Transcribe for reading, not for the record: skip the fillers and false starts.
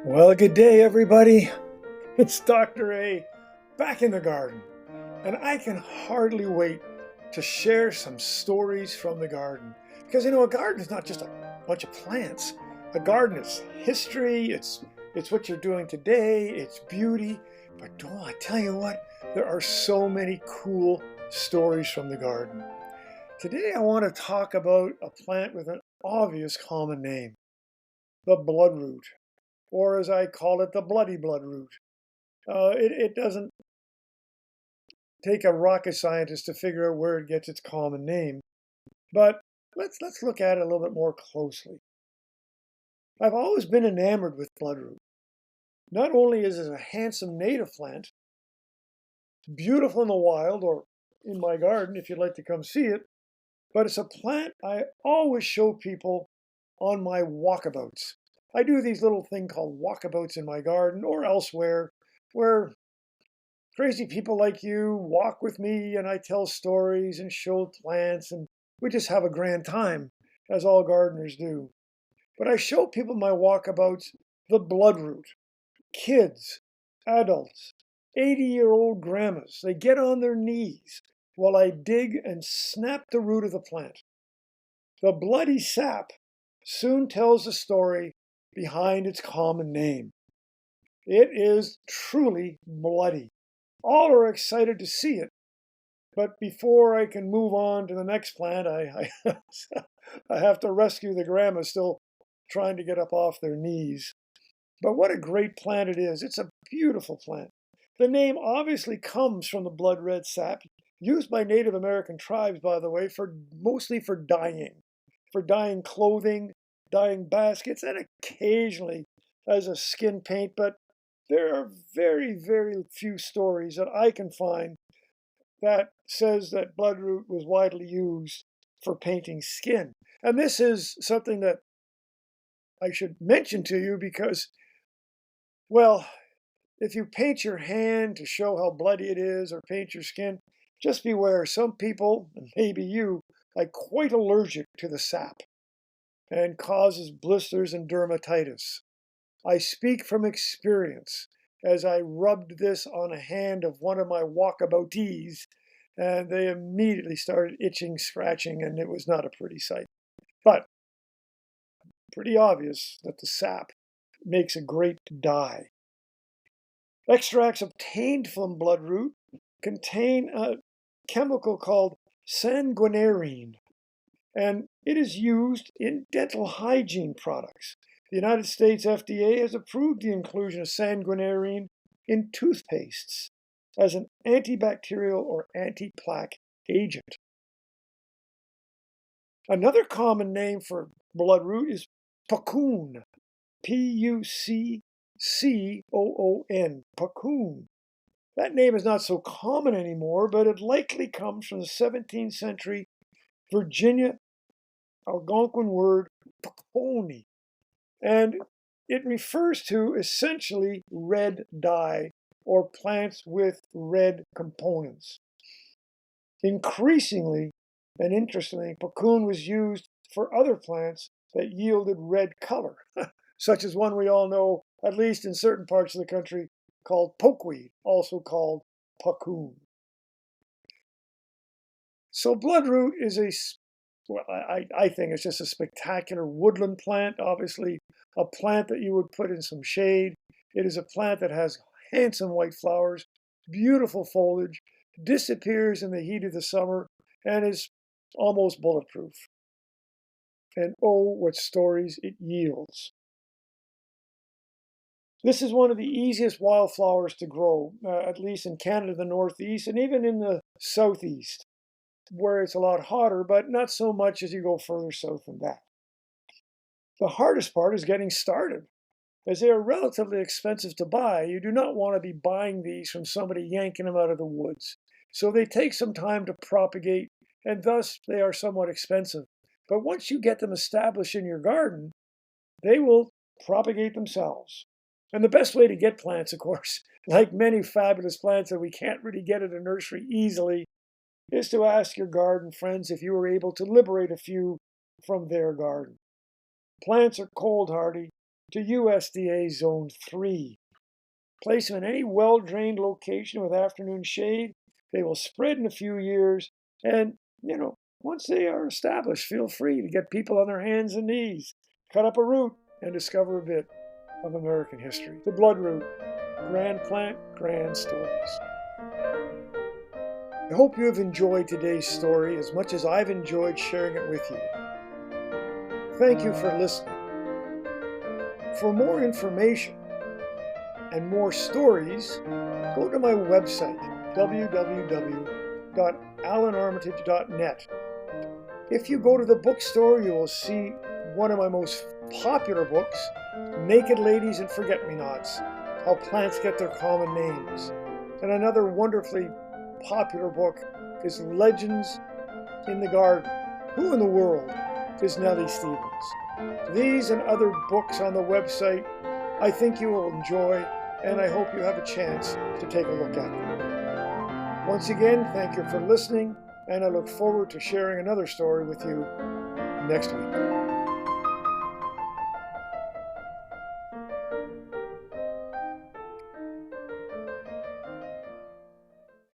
Well, good day, everybody. It's Dr. A back in the garden, and I can hardly wait to share some stories from the garden. Because a garden is not just a bunch of plants. A garden is history, it's what you're doing today, it's beauty. But oh, I tell you what, there are so many cool stories from the garden. Today I want to talk about a plant with an obvious common name, the bloodroot, or as I call it, the bloody bloodroot. It doesn't take a rocket scientist to figure out where it gets its common name, but let's look at it a little bit more closely. I've always been enamored with bloodroot. Not only is it a handsome native plant, beautiful in the wild or in my garden if you'd like to come see it, but it's a plant I always show people on my walkabouts. I do these little thing called walkabouts in my garden or elsewhere where crazy people like you walk with me and I tell stories and show plants and we just have a grand time, as all gardeners do. But I show people my walkabouts the bloodroot. Kids, adults, 80-year-old grandmas, they get on their knees while I dig and snap the root of the plant. The bloody sap soon tells the story behind its common name. It is truly bloody. All are excited to see it, but before I can move on to the next plant, I have to rescue the grandma still trying to get up off their knees. But what a great plant it is. It's a beautiful plant. The name obviously comes from the blood red sap, used by Native American tribes, by the way, mostly for dyeing clothing, dyeing baskets, and occasionally as a skin paint, but there are very, very few stories that I can find that says that bloodroot was widely used for painting skin. And this is something that I should mention to you because, well, if you paint your hand to show how bloody it is or paint your skin, just beware. Some people, and maybe you, are quite allergic to the sap and causes blisters and dermatitis. I speak from experience as I rubbed this on a hand of one of my walkaboutees, and they immediately started itching, scratching, and it was not a pretty sight. But pretty obvious that the sap makes a great dye. Extracts obtained from bloodroot contain a chemical called sanguinarine, and it is used in dental hygiene products. The United States FDA has approved the inclusion of sanguinarine in toothpastes as an antibacterial or anti-plaque agent. Another common name for bloodroot is puccoon, Puccoon, puccoon. That name is not so common anymore, but it likely comes from the 17th century Virginia Algonquin word pucconi, and it refers to essentially red dye or plants with red components. Increasingly and interestingly, puccoon was used for other plants that yielded red color, such as one we all know, at least in certain parts of the country, called pokeweed, also called puccoon. So bloodroot is I think it's just a spectacular woodland plant, obviously a plant that you would put in some shade. It is a plant that has handsome white flowers, beautiful foliage, disappears in the heat of the summer, and is almost bulletproof. And oh, what stories it yields. This is one of the easiest wildflowers to grow, at least in Canada, the Northeast, and even in the Southeast, where it's a lot hotter, but not so much as you go further south than that. The hardest part is getting started. As they are relatively expensive to buy, you do not want to be buying these from somebody yanking them out of the woods. So they take some time to propagate, and thus they are somewhat expensive. But once you get them established in your garden, they will propagate themselves. And the best way to get plants, of course, like many fabulous plants that we can't really get at a nursery easily, is to ask your garden friends if you were able to liberate a few from their garden. Plants are cold hardy to USDA Zone 3. Place them in any well-drained location with afternoon shade. They will spread in a few years, and once they are established, feel free to get people on their hands and knees, cut up a root, and discover a bit of American history. The Bloodroot, grand plant, grand stories. I hope you have enjoyed today's story as much as I've enjoyed sharing it with you. Thank you for listening. For more information and more stories, go to my website, www.alanarmitage.net. If you go to the bookstore, you will see one of my most popular books, Naked Ladies and Forget-Me-Nots, How Plants Get Their Common Names. And another wonderfully popular book is Legends in the Garden. Who in the world is Nellie Stevens? These and other books on the website I think you will enjoy, and I hope you have a chance to take a look at them. Once again, thank you for listening, and I look forward to sharing another story with you next week.